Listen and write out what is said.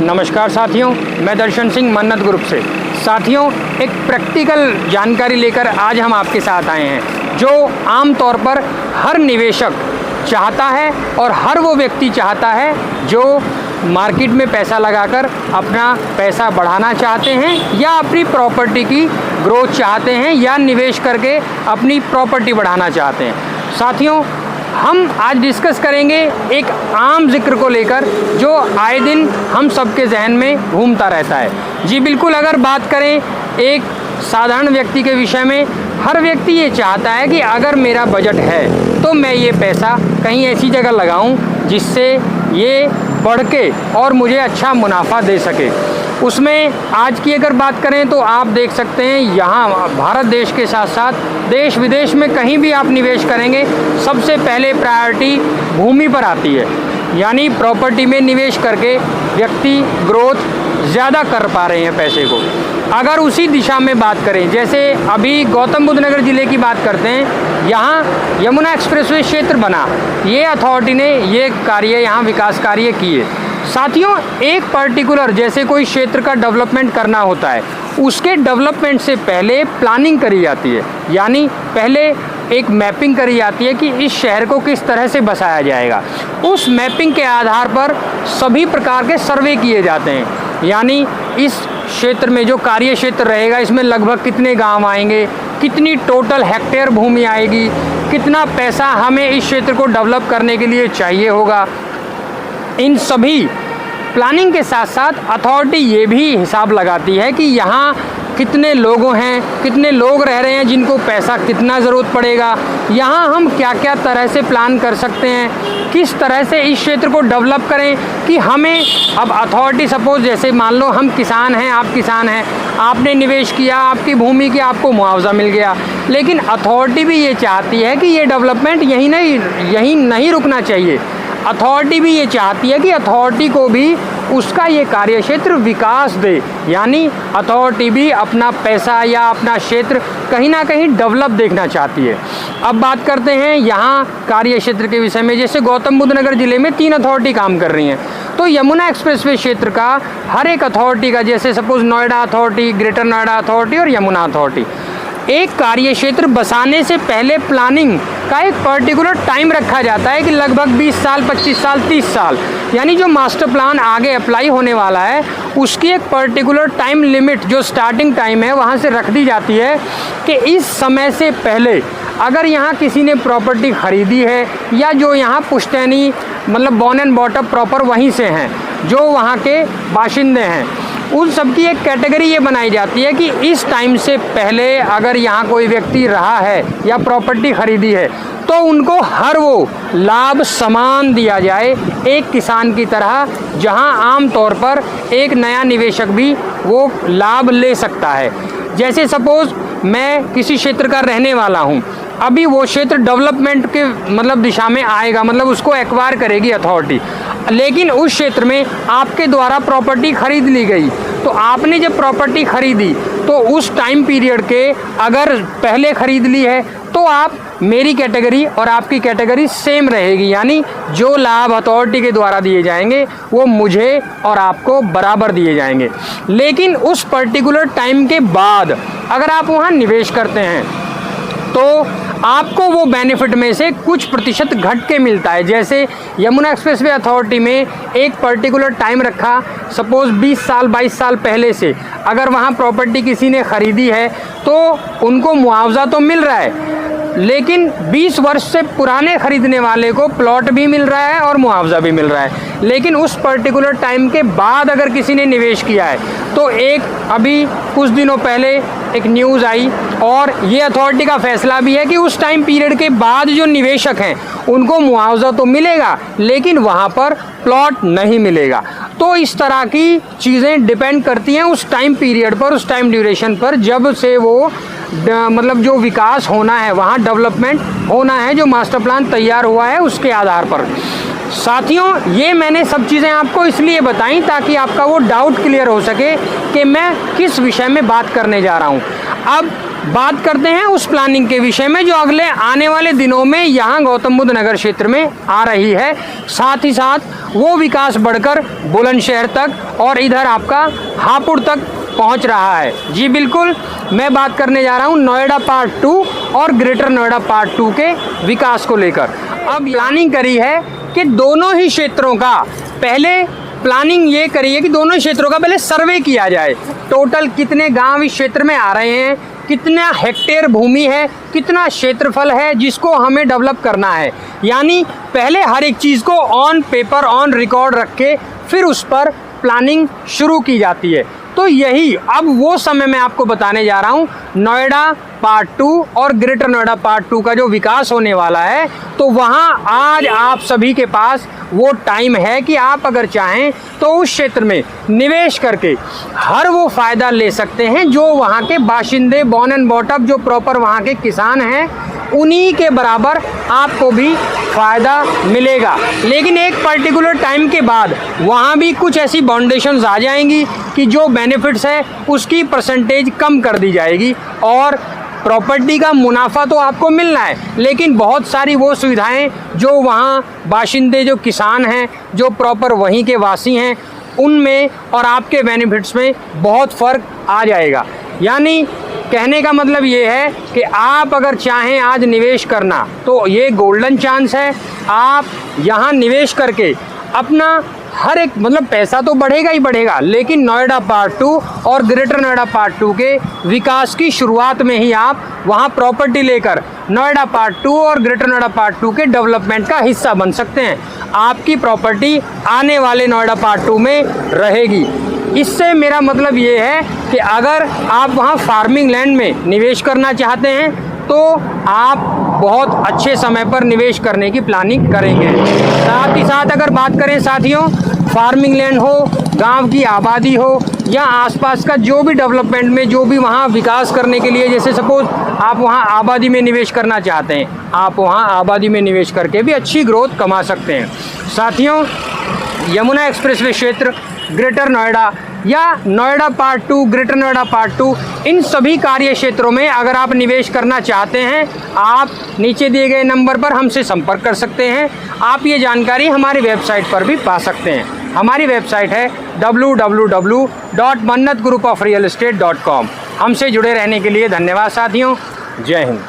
नमस्कार साथियों, मैं दर्शन सिंह मन्नत ग्रुप से। साथियों, एक प्रैक्टिकल जानकारी लेकर आज हम आपके साथ आए हैं जो आम तौर पर हर निवेशक चाहता है और हर वो व्यक्ति चाहता है जो मार्केट में पैसा लगाकर अपना पैसा बढ़ाना चाहते हैं या अपनी प्रॉपर्टी की ग्रोथ चाहते हैं या निवेश करके अपनी प्रॉपर्टी बढ़ाना चाहते हैं। साथियों, हम आज डिस्कस करेंगे एक आम जिक्र को लेकर जो आए दिन हम सबके जहन में घूमता रहता है। जी बिल्कुल, अगर बात करें एक साधारण व्यक्ति के विषय में, हर व्यक्ति ये चाहता है कि अगर मेरा बजट है तो मैं ये पैसा कहीं ऐसी जगह लगाऊं जिससे ये बढ़ के और मुझे अच्छा मुनाफा दे सके। उसमें आज की अगर बात करें तो आप देख सकते हैं यहाँ भारत देश के साथ साथ देश विदेश में कहीं भी आप निवेश करेंगे, सबसे पहले प्रायोरिटी भूमि पर आती है। यानी प्रॉपर्टी में निवेश करके व्यक्ति ग्रोथ ज़्यादा कर पा रहे हैं पैसे को। अगर उसी दिशा में बात करें, जैसे अभी गौतम बुद्ध नगर ज़िले की बात करते हैं, यहाँ यमुना एक्सप्रेसवे क्षेत्र बना, ये अथॉरिटी ने ये कार्य यहाँ विकास कार्य किए। साथियों, एक पर्टिकुलर जैसे कोई क्षेत्र का डेवलपमेंट करना होता है, उसके डेवलपमेंट से पहले प्लानिंग करी जाती है। यानी पहले एक मैपिंग करी जाती है कि इस शहर को किस तरह से बसाया जाएगा। उस मैपिंग के आधार पर सभी प्रकार के सर्वे किए जाते हैं। यानी इस क्षेत्र में जो कार्य क्षेत्र रहेगा, इसमें लगभग कितने गांव आएंगे, कितनी टोटल हेक्टेयर भूमि आएगी, कितना पैसा हमें इस क्षेत्र को डेवलप करने के लिए चाहिए होगा। इन सभी प्लानिंग के साथ साथ अथॉरिटी ये भी हिसाब लगाती है कि यहाँ कितने लोगों हैं, कितने लोग रह रहे हैं, जिनको पैसा कितना ज़रूरत पड़ेगा, यहाँ हम क्या क्या तरह से प्लान कर सकते हैं, किस तरह से इस क्षेत्र को डेवलप करें कि हमें अब अथॉरिटी सपोज जैसे मान लो हम किसान हैं, आप किसान हैं, आपने निवेश किया, आपकी भूमि की आपको मुआवजा मिल गया, लेकिन अथॉरिटी भी ये चाहती है कि ये डेवलपमेंट यहीं नहीं रुकना चाहिए। अथॉरिटी भी ये चाहती है कि अथॉरिटी को भी उसका ये कार्य क्षेत्र विकास दे। यानी अथॉरिटी भी अपना पैसा या अपना क्षेत्र कहीं ना कहीं डेवलप देखना चाहती है। अब बात करते हैं यहाँ कार्य क्षेत्र के विषय में। जैसे गौतम बुद्ध नगर ज़िले में 3 अथॉरिटी काम कर रही हैं, तो यमुना एक्सप्रेसवे क्षेत्र का हर एक अथॉरिटी का, जैसे suppose Noida authority, greater Noida authority और यमुना अथॉरिटी, एक कार्य क्षेत्र बसाने से पहले प्लानिंग का एक पर्टिकुलर टाइम रखा जाता है कि लगभग 20 साल, 25 साल, 30 साल, यानी जो मास्टर प्लान आगे अप्लाई होने वाला है उसकी एक पर्टिकुलर टाइम लिमिट जो स्टार्टिंग टाइम है वहाँ से रख दी जाती है कि इस समय से पहले अगर यहाँ किसी ने प्रॉपर्टी ख़रीदी है या जो यहाँ पुश्तैनी मतलब born and brought up proper वहीं से हैं, जो वहाँ के बाशिंदे हैं, उन सब की एक कैटेगरी ये बनाई जाती है कि इस टाइम से पहले अगर यहाँ कोई व्यक्ति रहा है या प्रॉपर्टी ख़रीदी है तो उनको हर वो लाभ समान दिया जाए एक किसान की तरह, जहाँ आम तौर पर एक नया निवेशक भी वो लाभ ले सकता है। जैसे सपोज़ मैं किसी क्षेत्र का रहने वाला हूँ, अभी वो क्षेत्र डेवलपमेंट के मतलब दिशा में आएगा, मतलब उसको एक्वायर करेगी अथॉरिटी, लेकिन उस क्षेत्र में आपके द्वारा प्रॉपर्टी खरीद ली गई, तो आपने जब प्रॉपर्टी खरीदी तो उस टाइम पीरियड के अगर पहले खरीद ली है तो आप मेरी कैटेगरी और आपकी कैटेगरी सेम रहेगी। यानी जो लाभ अथॉरिटी के द्वारा दिए जाएंगे वो मुझे और आपको बराबर दिए जाएंगे। लेकिन उस पर्टिकुलर टाइम के बाद अगर आप वहाँ निवेश करते हैं तो आपको वो बेनिफिट में से कुछ प्रतिशत घट के मिलता है। जैसे यमुना एक्सप्रेसवे अथॉरिटी में एक पर्टिकुलर टाइम रखा, सपोज़ 20 साल 22 साल पहले से अगर वहाँ प्रॉपर्टी किसी ने ख़रीदी है तो उनको मुआवजा तो मिल रहा है, लेकिन 20 वर्ष से पुराने ख़रीदने वाले को प्लॉट भी मिल रहा है और मुआवजा भी मिल रहा है। लेकिन उस पर्टिकुलर टाइम के बाद अगर किसी ने निवेश किया है तो एक अभी कुछ दिनों पहले एक न्यूज़ आई और ये अथॉरिटी का फैसला भी है कि उस टाइम पीरियड के बाद जो निवेशक हैं उनको मुआवजा तो मिलेगा लेकिन वहाँ पर प्लॉट नहीं मिलेगा। तो इस तरह की चीज़ें डिपेंड करती हैं उस टाइम पीरियड पर, उस टाइम ड्यूरेशन पर, जब से वो मतलब जो विकास होना है, वहाँ डेवलपमेंट होना है, जो मास्टर प्लान तैयार हुआ है उसके आधार पर। साथियों, ये मैंने सब चीज़ें आपको इसलिए बताई ताकि आपका वो डाउट क्लियर हो सके कि मैं किस विषय में बात करने जा रहा हूँ। अब बात करते हैं उस प्लानिंग के विषय में जो अगले आने वाले दिनों में यहाँ गौतम बुद्ध नगर क्षेत्र में आ रही है। साथ ही साथ वो विकास बढ़कर बुलंदशहर तक और इधर आपका हापुड़ तक पहुंच रहा है। जी बिल्कुल, मैं बात करने जा रहा हूं नोएडा पार्ट 2 और ग्रेटर नोएडा पार्ट 2 के विकास को लेकर। अब प्लानिंग करी है कि दोनों ही क्षेत्रों का पहले प्लानिंग ये करी है कि दोनों क्षेत्रों का पहले सर्वे किया जाए। टोटल कितने गांव इस क्षेत्र में आ रहे हैं, कितना हेक्टेयर भूमि है, कितना क्षेत्रफल है जिसको हमें डेवलप करना है। यानी पहले हर एक चीज़ को ऑन पेपर ऑन रिकॉर्ड रख के फिर उस पर प्लानिंग शुरू की जाती है। तो यही अब वो समय मैं आपको बताने जा रहा हूँ। नोएडा पार्ट 2 और ग्रेटर नोएडा पार्ट 2 का जो विकास होने वाला है, तो वहाँ आज आप सभी के पास वो टाइम है कि आप अगर चाहें तो उस क्षेत्र में निवेश करके हर वो फ़ायदा ले सकते हैं जो वहाँ के बाशिंदे बॉर्न एंड बॉट अप जो प्रॉपर वहाँ के किसान हैं उन्हीं के बराबर आपको भी फ़ायदा मिलेगा। लेकिन एक पर्टिकुलर टाइम के बाद वहाँ भी कुछ ऐसी बाउंडेशंस आ जाएंगी कि जो बेनिफिट्स है उसकी परसेंटेज कम कर दी जाएगी और प्रॉपर्टी का मुनाफा तो आपको मिलना है, लेकिन बहुत सारी वो सुविधाएं जो वहाँ बाशिंदे जो किसान हैं जो प्रॉपर वहीं के वासी हैं उनमें और आपके बेनिफिट्स में बहुत फ़र्क आ जाएगा। यानी कहने का मतलब ये है कि आप अगर चाहें आज निवेश करना तो ये गोल्डन चांस है। आप यहाँ निवेश करके अपना हर एक मतलब पैसा तो बढ़ेगा ही बढ़ेगा, लेकिन नोएडा पार्ट 2 और ग्रेटर नोएडा पार्ट 2 के विकास की शुरुआत में ही आप वहाँ प्रॉपर्टी लेकर नोएडा पार्ट 2 और ग्रेटर नोएडा पार्ट 2 के डेवलपमेंट का हिस्सा बन सकते हैं। आपकी प्रॉपर्टी आने वाले नोएडा पार्ट 2 में रहेगी। इससे मेरा मतलब ये है कि अगर आप वहाँ फार्मिंग लैंड में निवेश करना चाहते हैं तो आप बहुत अच्छे समय पर निवेश करने की प्लानिंग करेंगे। साथ ही साथ अगर बात करें साथियों, फार्मिंग लैंड हो, गांव की आबादी हो या आसपास का जो भी डेवलपमेंट में जो भी वहाँ विकास करने के लिए, जैसे सपोज आप वहाँ आबादी में निवेश करना चाहते हैं, आप वहाँ आबादी में निवेश करके भी अच्छी ग्रोथ कमा सकते हैं। साथियों, यमुना एक्सप्रेसवे क्षेत्र, ग्रेटर नोएडा या Noida part 2, greater Noida part 2, इन सभी कार्य क्षेत्रों में अगर आप निवेश करना चाहते हैं, आप नीचे दिए गए नंबर पर हमसे संपर्क कर सकते हैं। आप ये जानकारी हमारी वेबसाइट पर भी पा सकते हैं। हमारी वेबसाइट है www.mannatgroupofrealestate.com। हमसे जुड़े रहने के लिए धन्यवाद साथियों। जय हिंद।